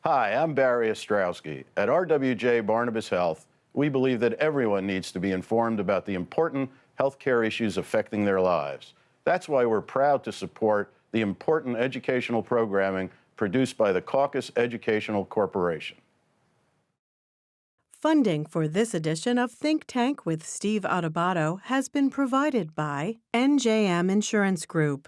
Hi, I'm Barry Ostrowski. At RWJ Barnabas Health, we believe that everyone needs to be informed about the important healthcare issues affecting their lives. That's why we're proud to support the important educational programming produced by the Caucus Educational Corporation. Funding for this edition of Think Tank with Steve Adubato has been provided by NJM Insurance Group,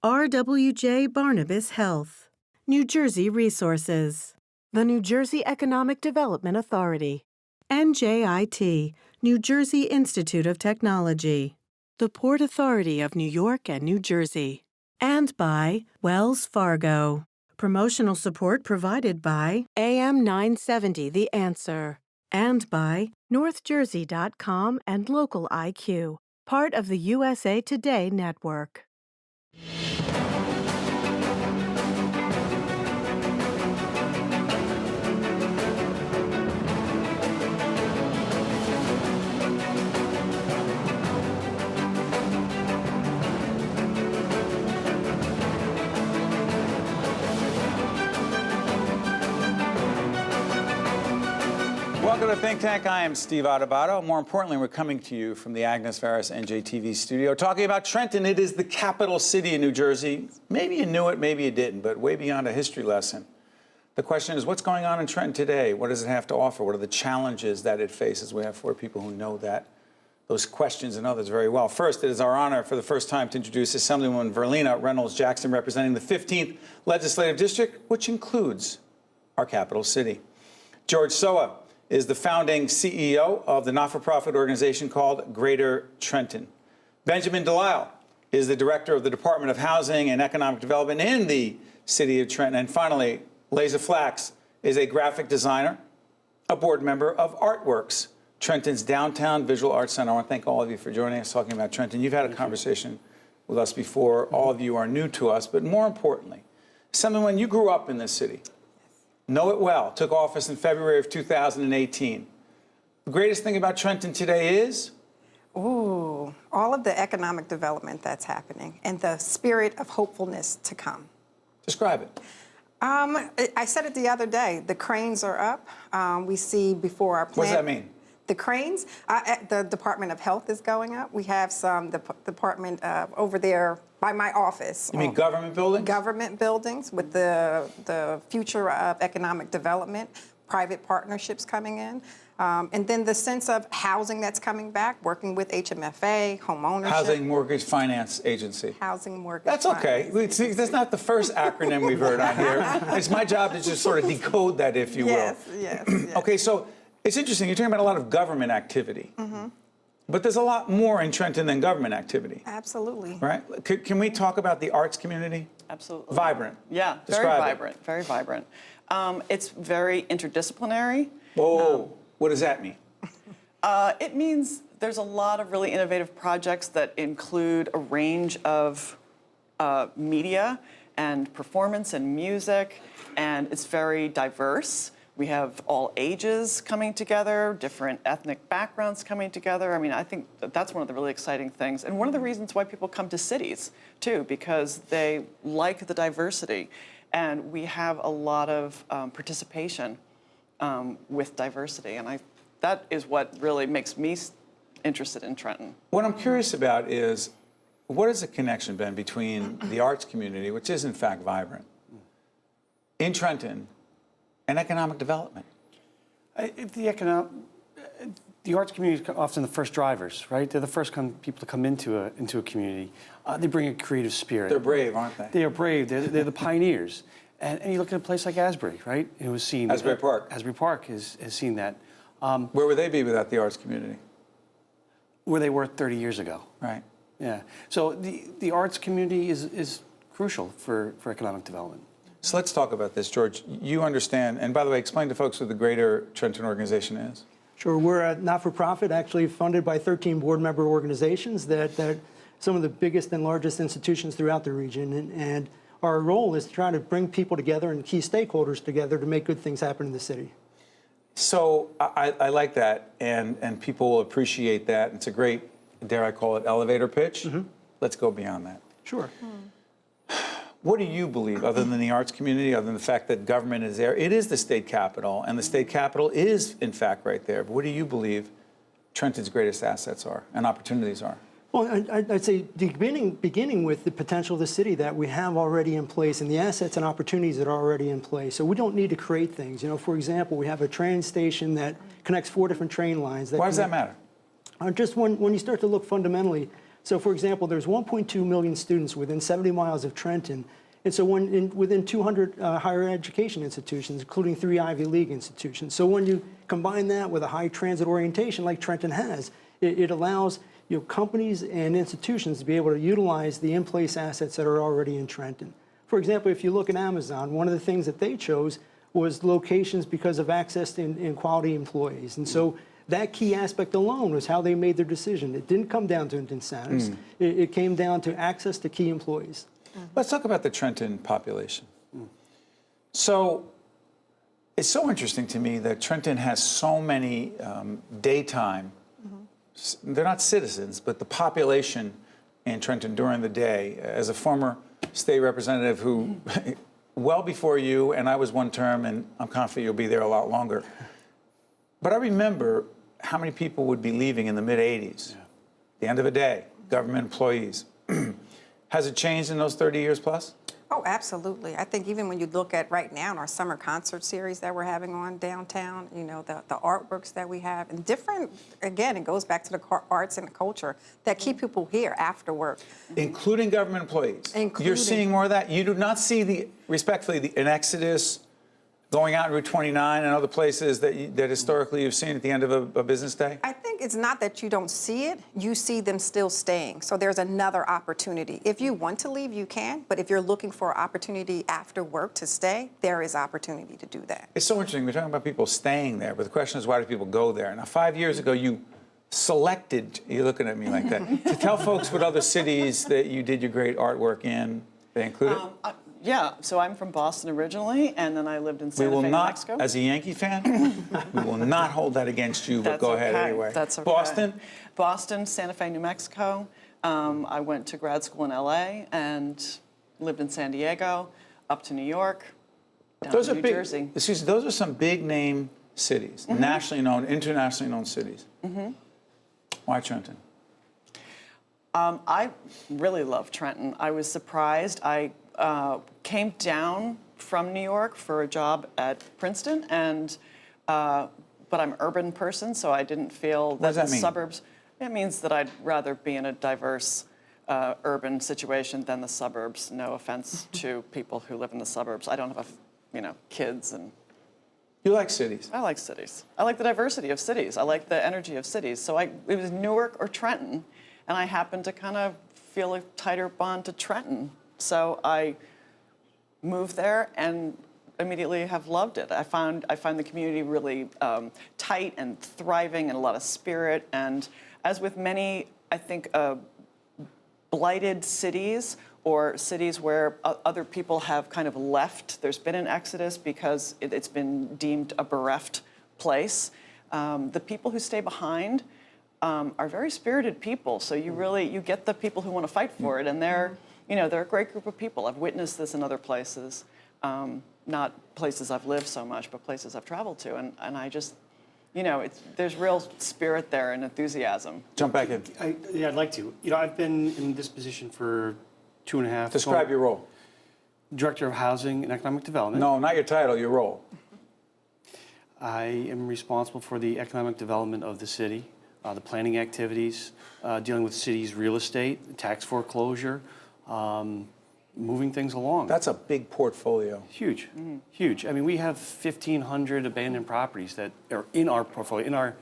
RWJ Barnabas Health, New Jersey Resources, the New Jersey Economic Development Authority, NJIT, New Jersey Institute of Technology, the Port Authority of New York and New Jersey, and by Wells Fargo. Promotional support provided by AM 970 The Answer, and by NorthJersey.com and Local IQ, part of the USA Today network. Welcome to Think Tank. I am Steve Adubato. More importantly, we're coming to you from the Agnes Varus NJTV studio talking about Trenton. It is the capital city in New Jersey. Maybe you knew it, maybe you didn't, but way beyond a history lesson. The question is, what's going on in Trenton today? What does it have to offer? What are the challenges that it faces? We have four people who know those questions and others very well. First, it is our honor for the first time to introduce Assemblywoman Verlina Reynolds-Jackson, representing the 15th Legislative District, which includes our capital city. George Sowa is the founding CEO of the not-for-profit organization called Greater Trenton. Benjamin Delisle is the director of the Department of Housing and Economic Development in the city of Trenton. And finally, Lehze Flax is a graphic designer, a board member of Artworks, Trenton's downtown visual arts center. I want to thank all of you for joining us talking about Trenton. You've had a conversation with us before. All of you are new to us, but more importantly, when you grew up in this city, know it well, took office in February of 2018. The greatest thing about Trenton today is? Ooh, all of the economic development that's happening and the spirit of hopefulness to come. Describe it. I said it the other day, the cranes are up. We see before our plant. What does that mean? The cranes, the Department of Health is going up. We have the department over there by my office. You mean government buildings? Government buildings with the future of economic development, private partnerships coming in. And then the sense of housing that's coming back, working with HMFA, homeownership. Housing Mortgage Finance Agency. Housing Mortgage That's okay. See, that's not the first acronym we've heard on here. It's my job to just sort of decode that, if you will. Yes. Okay, so it's interesting. You're talking about a lot of government activity. But there's a lot more in Trenton than government activity. Absolutely. Right? Can we talk about the arts community? Absolutely. Vibrant. Yeah, Describe very vibrant. It's very interdisciplinary. Whoa, what does that mean? It means there's a lot of really innovative projects that include a range of media and performance and music, and it's very diverse. We have all ages coming together, different ethnic backgrounds coming together. I mean, I think that's one of the really exciting things. And one of the reasons why people come to cities, too, because they like the diversity. And we have a lot of participation with diversity. And that is what really makes me interested in Trenton. What I'm curious about is, what is the connection, Ben, between the arts community, which is in fact vibrant, in Trenton, and economic development? The arts community is often the first drivers, right? They're the first people to come into a community. They bring a creative spirit. They're brave, aren't they? They are brave. They're the pioneers. And you look at a place like Asbury, right? It was seen. Asbury Park. Asbury Park has seen that. Where would they be without the arts community? Where they were 30 years ago. Right. Yeah. So the arts community is crucial for economic development. So let's talk about this, George. You understand, and by the way, explain to folks who the Greater Trenton organization is. Sure, we're a not-for-profit, actually funded by 13 board member organizations that some of the biggest and largest institutions throughout the region. And our role is to try to bring people together and key stakeholders together to make good things happen in the city. So I like that, and people will appreciate that. It's a great, dare I call it, elevator pitch. Let's go beyond that. Sure. What do you believe, other than the arts community, other than the fact that government is there? It is the state capital, and the state capital is, in fact, right there. But what do you believe Trenton's greatest assets are and opportunities are? Well, I'd say beginning with the potential of the city that we have already in place and the assets and opportunities that are already in place. So we don't need to create things. You know, for example, we have a train station that connects 4 different train lines. Why does that matter? Just when you start to look fundamentally. So, for example, there's 1.2 million students within 70 miles of Trenton. And so within 200 higher education institutions, including 3 Ivy League institutions. So when you combine that with a high transit orientation like Trenton has, it allows companies and institutions to be able to utilize the in-place assets that are already in Trenton. For example, if you look at Amazon, one of the things that they chose was locations because of access to and quality employees. And so that key aspect alone was how they made their decision. It didn't come down to incentives. It came down to access to key employees. Let's talk about the Trenton population. So it's so interesting to me that Trenton has so many daytime, they're not citizens, but the population in Trenton during the day. As a former state representative who, well before you, and I was one term, and I'm confident you'll be there a lot longer. But I remember how many people would be leaving in the mid-'80s, the end of the day, government employees. Has it changed in those 30 years plus? Oh, absolutely. I think even when you look at right now in our summer concert series that we're having on downtown, the artworks that we have, and different, again, it goes back to the arts and the culture that keep people here after work. Including government employees. You're seeing more of that? You do not see, respectfully, an exodus going out Route 29 and other places that historically you've seen at the end of a business day? I think it's not that you don't see it, you see them still staying. So there's another opportunity. If you want to leave, you can, but if you're looking for opportunity after work to stay, there is opportunity to do that. It's so interesting. We're talking about people staying there, but the question is, why do people go there? Now, 5 years ago, you selected, you're looking at me like that, to tell folks what other cities that you did your great artwork in. They included? Yeah, so I'm from Boston originally, and then I lived in Santa Fe, New Mexico. As a Yankee fan, we will not hold that against you, but That's go ahead okay. anyway. That's okay. Boston? Boston, Santa Fe, New Mexico. I went to grad school in LA and lived in San Diego, up to New York, down to New Jersey. Excuse me, those are some big name cities, nationally known, internationally known cities. Why Trenton? I really love Trenton. I was surprised. I came down from New York for a job at Princeton, and but I'm an urban person, so I didn't feel that the suburbs. It means that I'd rather be in a diverse urban situation than the suburbs. No offense to people who live in the suburbs. I don't have kids and. You like cities? I like cities. I like the diversity of cities. I like the energy of cities. So it was Newark or Trenton, and I happened to kind of feel a tighter bond to Trenton. So I moved there and immediately have loved it. I find the community really tight and thriving and a lot of spirit. And as with many, I think, blighted cities or cities where other people have kind of left, there's been an exodus because it's been deemed a bereft place. The people who stay behind are very spirited people. So you get the people who want to fight for it, and they're a great group of people. I've witnessed this in other places, not places I've lived so much, but places I've traveled to, and I just, there's real spirit there and enthusiasm. Jump back in. I'd like to. I've been in this position for 2.5. Describe your role. Director of Housing and Economic Development. No, not your title, your role. I am responsible for the economic development of the city, the planning activities, dealing with city's real estate, tax foreclosure, moving things along. That's a big portfolio. Huge, huge. I mean, we have 1,500 abandoned properties that are in our portfolio, in our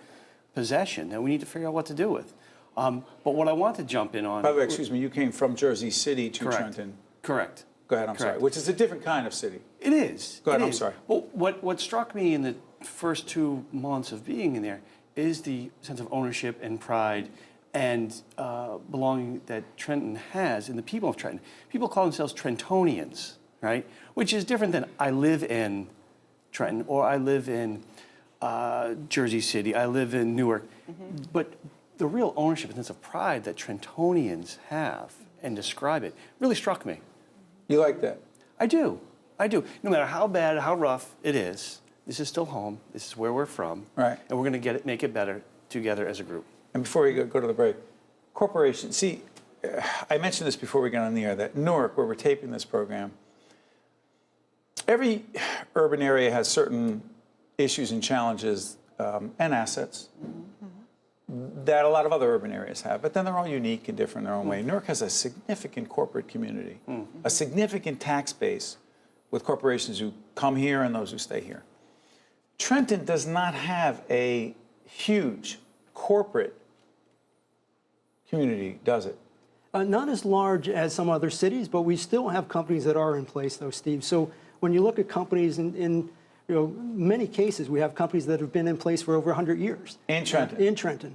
possession, that we need to figure out what to do with. But what I want to jump in on... By the way, excuse me, you came from Jersey City to Correct. Trenton. Correct. Go ahead, I'm sorry. Which is a different kind of city. It is. Go ahead, It I'm is. sorry. Well, what struck me in the first 2 months of being in there is the sense of ownership and pride and belonging that Trenton has in the people of Trenton. People call themselves Trentonians, right? Which is different than I live in Trenton or I live in Jersey City, I live in Newark. But the real ownership and sense of pride that Trentonians have and describe it really struck me. You like that? I do. I do. No matter how bad, how rough it is, this is still home. This is where we're from. Right. And we're going to make it better together as a group. And before we go to the break, corporations. See, I mentioned this before we got on the air, that Newark, where we're taping this program, every urban area has certain issues and challenges and assets that a lot of other urban areas have, but then they're all unique and different in their own way. Newark has a significant corporate community, a significant tax base with corporations who come here and those who stay here. Trenton does not have a huge corporate community, does it? Not as large as some other cities, but we still have companies that are in place, though, Steve. So when you look at companies in many cases, we have companies that have been in place for over 100 years. In Trenton? In Trenton.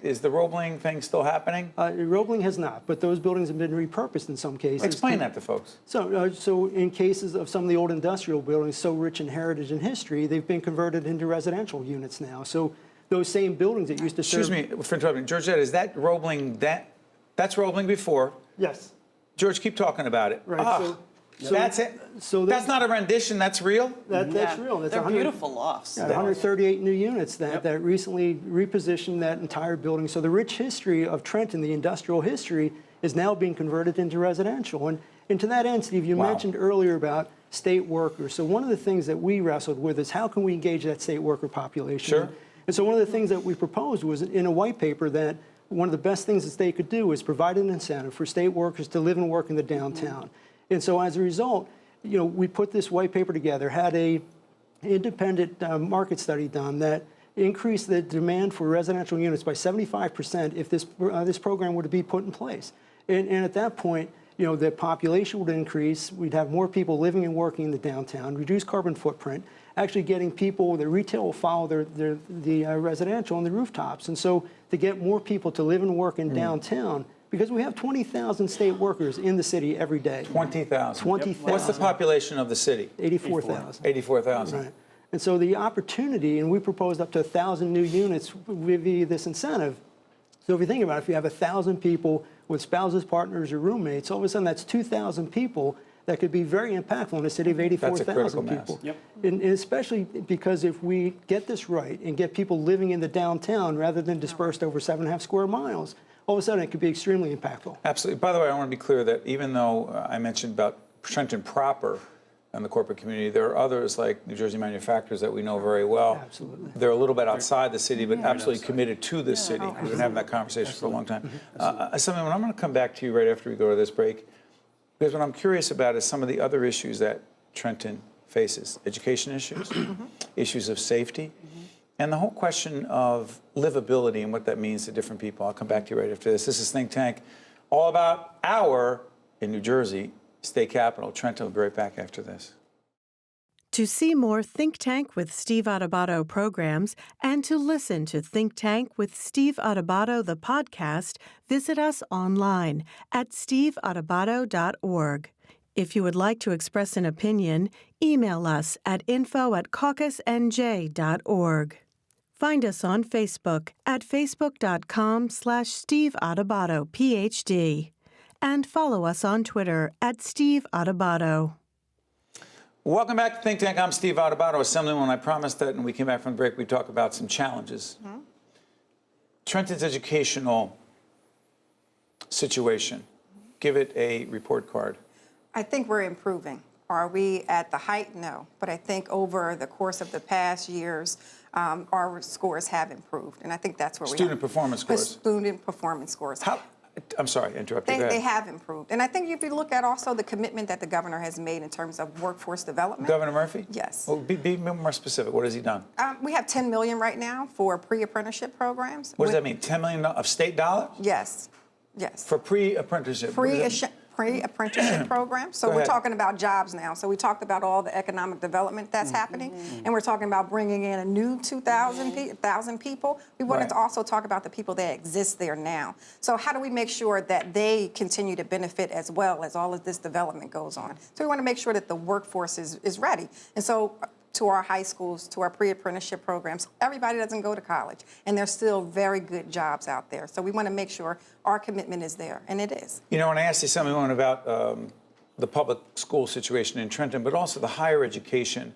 Is the Roebling thing still happening? Roebling has not, but those buildings have been repurposed in some cases. Explain that to folks. So in cases of some of the old industrial buildings so rich in heritage and history, they've been converted into residential units now. So those same buildings that used to serve... Excuse me for interrupting. Georgette, is that Roebling, that's Roebling before? Yes. George, keep talking about it. Right. That's it? So that's not a rendition, that's real? That's real. That's They're beautiful lofts. 138 new units that recently repositioned that entire building. So the rich history of Trenton, the industrial history, is now being converted into residential. And to that end, Steve, you mentioned earlier about state workers. So one of the things that we wrestled with is how can we engage that state worker population? Sure. And so one of the things that we proposed was in a white paper that one of the best things the state could do is provide an incentive for state workers to live and work in the downtown. And so as a result, we put this white paper together, had a independent market study done that increased the demand for residential units by 75% if this program were to be put in place. And at that point, the population would increase. We'd have more people living and working in the downtown, reduce carbon footprint, actually getting people, the retail will follow the residential on the rooftops. And so to get more people to live and work in downtown, because we have 20,000 state workers in the city every day. 20,000. 20,000. What's the population of the city? 84,000. 84,000. Right. And so the opportunity, and we proposed up to 1,000 new units via this incentive. So if you think about it, if you have 1,000 people with spouses, partners, or roommates, all of a sudden that's 2,000 people that could be very impactful in a city of 84,000 people. Yep. And especially because if we get this right and get people living in the downtown rather than dispersed over 7.5 square miles, all of a sudden it could be extremely impactful. Absolutely. By the way, I want to be clear that even though I mentioned about Trenton proper and the corporate community, there are others like New Jersey manufacturers that we know very well. Absolutely. They're a little bit outside the city, but absolutely committed to this city. We've been having that conversation for a long time. Assemblywoman, I'm going to come back to you right after we go to this break, because what I'm curious about is some of the other issues that Trenton faces. Education issues, issues of safety, and the whole question of livability and what that means to different people. I'll come back to you right after this. This is Think Tank, all about in New Jersey, state capital. Trenton will be right back after this. To see more Think Tank with Steve Adubato programs and to listen to Think Tank with Steve Adubato, the podcast, visit us online at steveadubato.org. If you would like to express an opinion, email us at info@caucusnj.org. Find us on Facebook at facebook.com/Steve Adubato, PhD. And follow us on Twitter at Steve Adubato. Welcome back to Think Tank. I'm Steve Adubato, Assemblywoman. I promised that when we came back from the break, we'd talk about some challenges. Trenton's educational situation. Give it a report card. I think we're improving. Are we at the height? No. But I think over the course of the past years, our scores have improved. And I think that's where Student performance scores. Student performance scores. I'm sorry, interrupted. They have improved. And I think if you look at also the commitment that the governor has made in terms of workforce development. Governor Murphy? Yes. Well, be more specific. What has he done? We have $10 million right now for pre-apprenticeship programs. What does that mean? $10 million of state dollars? Yes. Yes. For pre-apprenticeship? Pre-apprenticeship program. So we're talking about jobs now. So we talked about all the economic development that's happening, and we're talking about bringing in a new 1,000 people. We wanted to also talk about the people that exist there now. So how do we make sure that they continue to benefit as well as all of this development goes on? So we want to make sure that the workforce is ready. And so to our high schools, to our pre-apprenticeship programs, everybody doesn't go to college, and there's still very good jobs out there. So we want to make sure our commitment is there, and it is. You know, when I asked Assemblywoman about the public school situation in Trenton, but also the higher education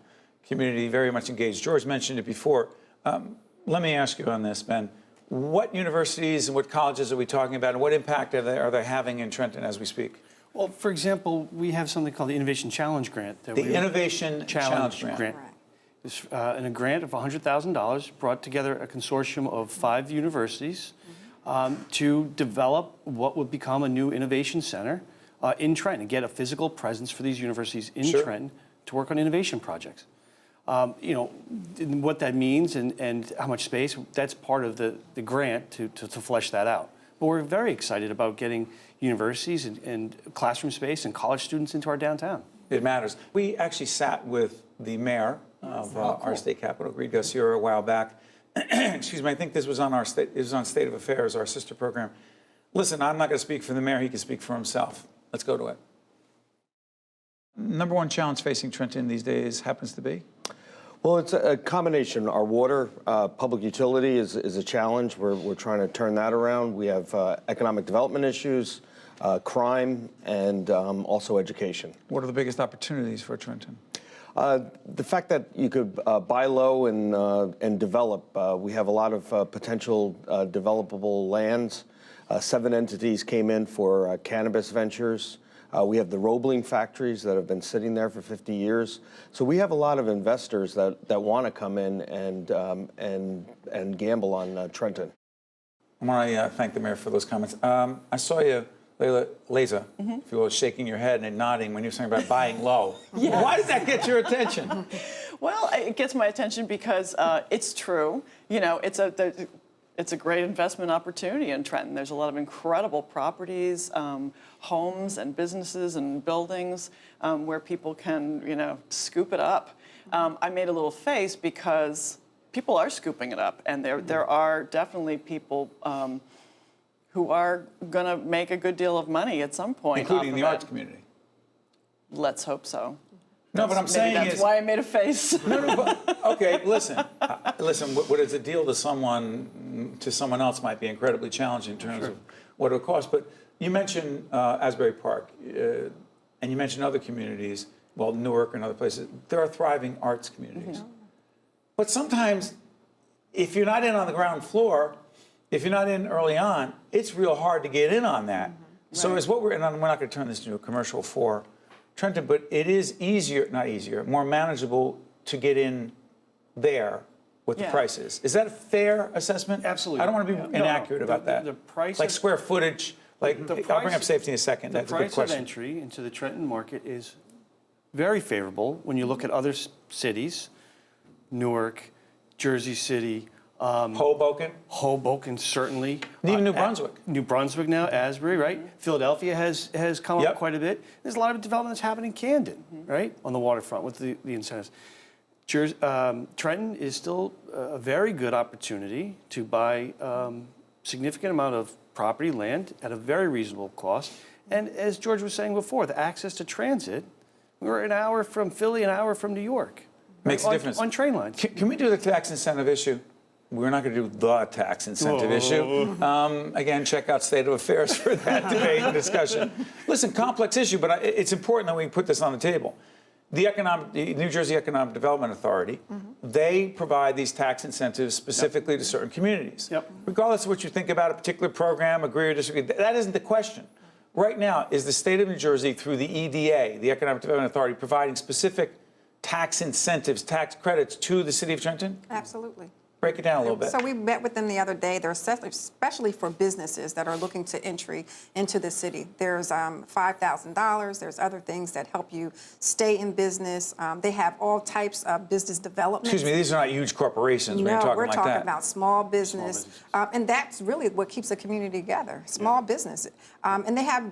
community very much engaged. George mentioned it before. Let me ask you on this, Ben. What universities and what colleges are we talking about, and what impact are they having in Trenton as we speak? Well, for example, we have something called the Innovation Challenge Grant. The Innovation Challenge Grant. Right. It's a grant of $100,000 brought together a consortium of 5 universities to develop what would become a new innovation center in Trenton, get a physical presence for these universities in Trenton to work on innovation projects. You know, what that means and how much space, that's part of the grant to flesh that out. But we're very excited about getting universities and classroom space and college students into our downtown. It matters. We actually sat with the mayor of our state capital, Reed Garcia, a while back. Excuse me, I think this was on it was on State of Affairs, our sister program. Listen, I'm not going to speak for the mayor, he can speak for himself. Let's go to it. Number one challenge facing Trenton these days happens to be? Well, it's a combination. Our water, public utility is a challenge. We're trying to turn that around. We have economic development issues, crime, and also education. What are the biggest opportunities for Trenton? The fact that you could buy low and develop. We have a lot of potential developable lands. 7 entities came in for cannabis ventures. We have the Roebling factories that have been sitting there for 50 years. So we have a lot of investors that want to come in and gamble on Trenton. I want to thank the mayor for those comments. I saw you, Lehze, if you will, shaking your head and nodding when you were saying about buying low. Yes. Why did that get your attention? Well, it gets my attention because it's true. You know, it's a great investment opportunity in Trenton. There's a lot of incredible properties, homes and businesses and buildings where people can, you know, scoop it up. I made a little face because people are scooping it up, and there are definitely people who are going to make a good deal of money at some point. Including off the of arts it. community. Let's hope so. No, but I'm saying that's is... why I made a face. No, but, okay, listen. Listen, what is a deal to someone else might be incredibly challenging in terms of what it would cost. But you mentioned Asbury Park, and you mentioned other communities, well, Newark and other places. There are thriving arts communities. But sometimes, if you're not in on the ground floor, if you're not in early on, it's real hard to get in on that. So is what we're not going to turn this into a commercial for Trenton, but it is more manageable to get in there with the prices. Is that a fair assessment? Absolutely. I don't want to be inaccurate about that. The price like of, square footage, like I'll bring up safety in a second. The That's a good price of question. entry into the Trenton market is very favorable when you look at other cities, Newark, Jersey City, Hoboken, certainly. Even New Brunswick. New Brunswick now, Asbury, right? Philadelphia has come up quite a bit. There's a lot of development that's happening in Camden, right? On the waterfront with the incentives. Trenton is still a very good opportunity to buy significant amount of property, land at a very reasonable cost. And as George was saying before, the access to transit, we're an hour from Philly, an hour from New York. Makes a difference. On train lines. Can we do the tax incentive issue? We're not going to do the tax incentive issue. Again, check out State of Affairs for that debate and discussion. Listen, complex issue, but it's important that we put this on the table. The New Jersey Economic Development Authority, they provide these tax incentives specifically to certain communities. Regardless of what you think about a particular program, agree or disagree, that isn't the question. Right now, is the state of New Jersey, through the EDA, the Economic Development Authority, providing specific tax incentives, tax credits to the city of Trenton? Absolutely. Break it down a little bit. So we met with them the other day. They're especially for businesses that are looking to entry into the city. There's $5,000. There's other things that help you stay in business. They have all types of business development. Excuse me, these are not huge corporations when you're talking we're like talking that. about small business. And that's really what keeps a community together, small business. And they have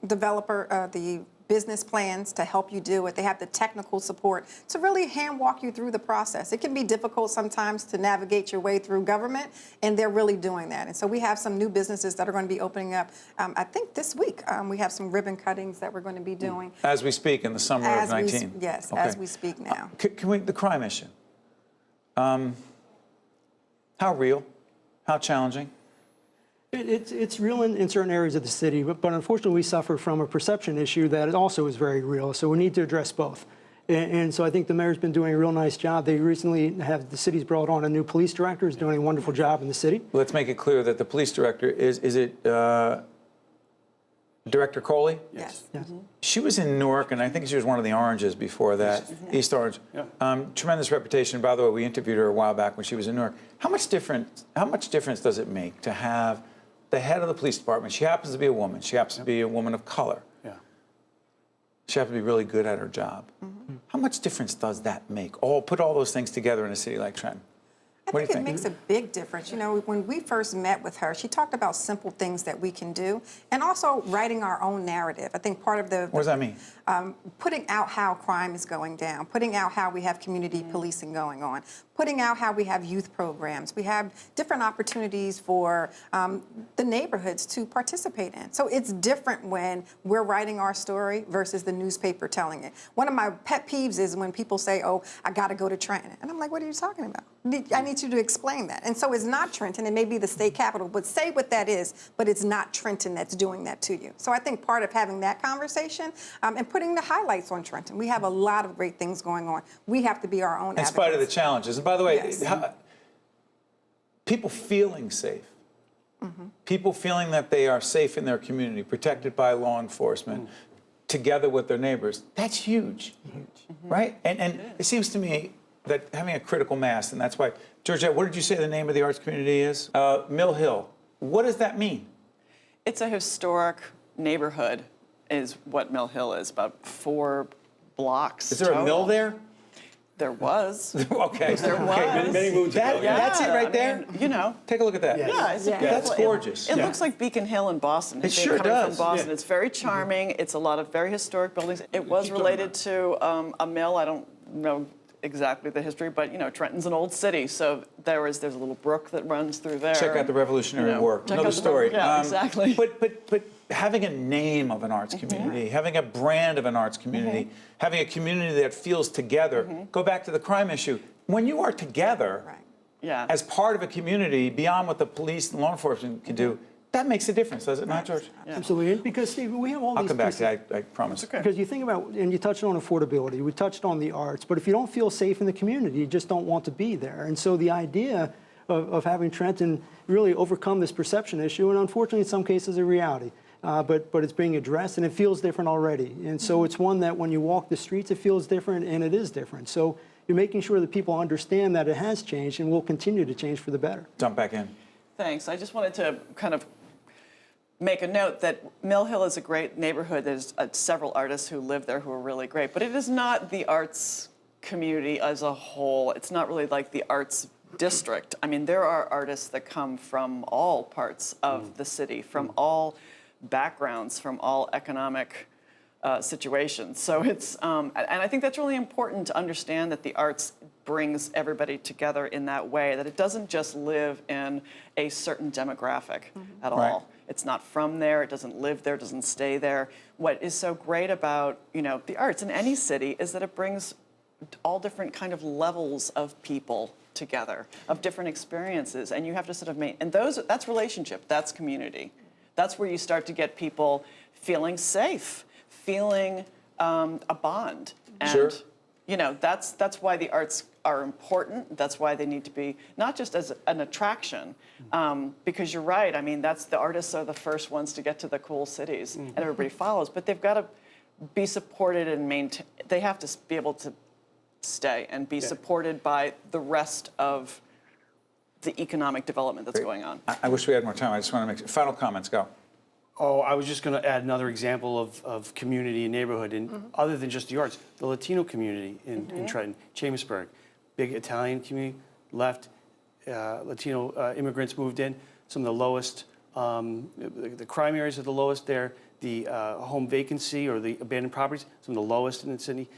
the business plans to help you do it. They have the technical support to really hand walk you through the process. It can be difficult sometimes to navigate your way through government, and they're really doing that. And so we have some new businesses that are going to be opening up, I think this week. We have some ribbon cuttings that we're going to be doing. As we speak, in the summer of 19. Yes, Okay. as we speak now. Can we, the crime issue. How real? How challenging? It's real in certain areas of the city, but unfortunately we suffer from a perception issue that also is very real. So we need to address both. And so I think the mayor's been doing a real nice job. They recently the city's brought on a new police director who's doing a wonderful job in the city. Let's make it clear that the police director is it Director Coley? Yes. She was in Newark, and I think she was one of the Oranges before that, East Orange. Yeah. Tremendous reputation. By the way, we interviewed her a while back when she was in Newark. How much difference does it make to have the head of the police department? She happens to be a woman. She happens to be a woman of color. Yeah. She happens to be really good at her job. How much difference does that make? Put all those things together in a city like Trenton. I think it makes a big difference. You know, when we first met with her, she talked about simple things that we can do, and also writing our own narrative. I think part of the What does that mean? Putting out how crime is going down, putting out how we have community policing going on, putting out how we have youth programs. We have different opportunities for the neighborhoods to participate in. So it's different when we're writing our story versus the newspaper telling it. One of my pet peeves is when people say, oh, I got to go to Trenton. And I'm like, what are you talking about? I need you to explain that. And so it's not Trenton. It may be the state capital, but say what that is, but it's not Trenton that's doing that to you. So I think part of having that conversation and putting the highlights on Trenton. We have a lot of great things going on. We have to be our own advocates. In spite of the challenges. And by the way, Yes. people feeling safe, people feeling that they are safe in their community, protected by law enforcement, together with their neighbors, that's huge, right? And it seems to me that having a critical mass, and that's why, Georgette, what did you say the name of the arts community is? Mill Hill. What does that mean? It's a historic neighborhood, is what Mill Hill is, about 4 blocks. Is there a mill there? There was. Okay. There was. Many moons ago. That's it right there? I mean, you know. Take a look at that. Yeah, it's a That's beautiful- gorgeous. It looks like Beacon Hill in Boston. It sure coming does. From Boston. Yeah. It's very charming. It's a lot of very historic buildings. It was related to a mill. I don't know exactly the history, but you know, Trenton's an old city, so there's a little brook that runs through there. Check out the Revolutionary War. check Another out the story. Yeah, exactly. But having a name of an arts community, having a brand of an arts community, having a community that feels together. Go back to the crime issue. When you are together Yeah. as part of a community, beyond what the police and law enforcement can do, that makes a difference, does it not, George? Absolutely, and because Steve, we have all I'll these come back pieces. to that, I promise. Because you think about, and you touched on affordability, we touched on the arts, but if you don't feel safe in the community, you just don't want to be there. And so the idea of having Trenton really overcome this perception issue, and unfortunately in some cases a reality, but it's being addressed and it feels different already. And so it's one that when you walk the streets, it feels different and it is different. So you're making sure that people understand that it has changed and will continue to change for the better. Jump back in. Thanks. I just wanted to kind of make a note that Mill Hill is a great neighborhood. There's several artists who live there who are really great, but it is not the arts community as a whole. It's not really like the arts district. I mean, there are artists that come from all parts of the city, from all backgrounds, from all economic situations. So it's, and I think that's really important to understand that the arts brings everybody together in that way, that it doesn't just live in a certain demographic at all. Right. It's not from there, it doesn't live there, it doesn't stay there. What is so great about, you know, the arts in any city is that it brings all different kind of levels of people together, of different experiences, and you have to sort of make, and that's relationship, that's community. That's where you start to get people feeling safe, feeling a bond. And, Sure. you know, that's why the arts are important. That's why they need to be, not just as an attraction, because you're right, I mean, the artists are the first ones to get to the cool cities, and everybody follows, but they've got to be supported and maintain, they have to be able to stay and be supported by the rest of the economic development that's going on. I wish we had more time. I just want to make final comments. Go. Oh, I was just going to add another example of community and neighborhood, and other than just the arts, the Latino community in Trenton, Chambersburg, big Italian community, left, Latino immigrants moved in, some of the lowest, the crime areas are the lowest there, the home vacancy or the abandoned properties, some of the lowest in the city,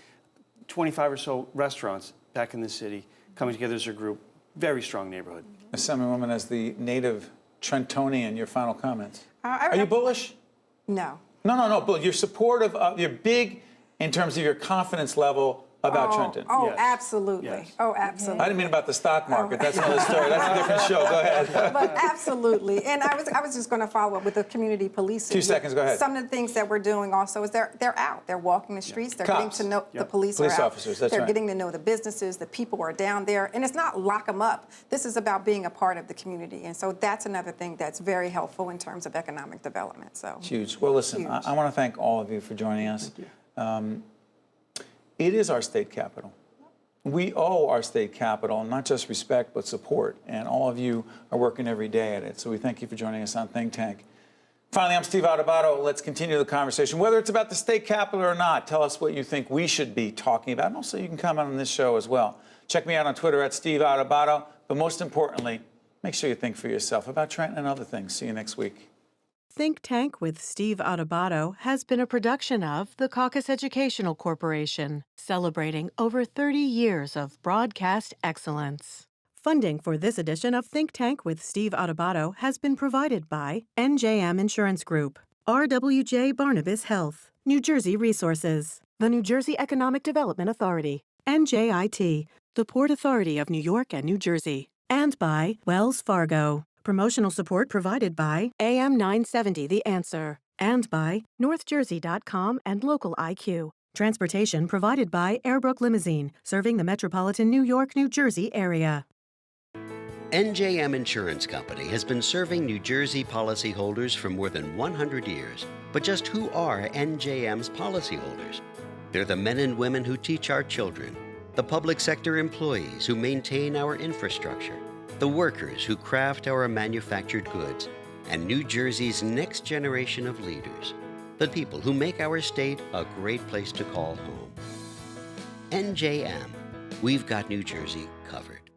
25 or so restaurants back in the city coming together as a group, very strong neighborhood. Assemblywoman, as the native Trentonian, your final comments. Are you bullish? No. No. But you're supportive of, you're big in terms of your confidence level about Trenton. Oh, Yes. absolutely. Yes. Oh, absolutely. I didn't mean about the stock market. That's another story. That's a different show. Go ahead. But absolutely. And I was just going to follow up with the community policing. 2 seconds, go ahead. Some of the things that we're doing also is they're out. They're walking the streets. They're getting Cops. to know the police Police are out. officers, that's they're right. getting to know the businesses, the people are down there. And it's not lock them up. This is about being a part of the community. And so that's another thing that's very helpful in terms of economic development. So Huge. Well, listen, Huge. I want to thank all of you for joining us. It is our state capital. We owe our state capital not just respect, but support. And all of you are working every day at it. So we thank you for joining us on Think Tank. Finally, I'm Steve Adubato. Let's continue the conversation. Whether it's about the state capitol or not, tell us what you think we should be talking about. And also, you can comment on this show as well. Check me out on Twitter at Steve Adubato. But most importantly, make sure you think for yourself about Trenton and other things. See you next week. Think Tank with Steve Adubato has been a production of the Caucus Educational Corporation, celebrating over 30 years of broadcast excellence. Funding for this edition of Think Tank with Steve Adubato has been provided by NJM Insurance Group, RWJ Barnabas Health, New Jersey Resources, the New Jersey Economic Development Authority, NJIT, the Port Authority of New York and New Jersey, and by Wells Fargo. Promotional support provided by AM 970 The Answer and by NorthJersey.com and Local IQ. Transportation provided by Airbrook Limousine, serving the metropolitan New York, New Jersey area. NJM Insurance Company has been serving New Jersey policyholders for more than 100 years. But just who are NJM's policyholders? They're the men and women who teach our children, the public sector employees who maintain our infrastructure, the workers who craft our manufactured goods, and New Jersey's next generation of leaders, the people who make our state a great place to call home. NJM, we've got New Jersey covered.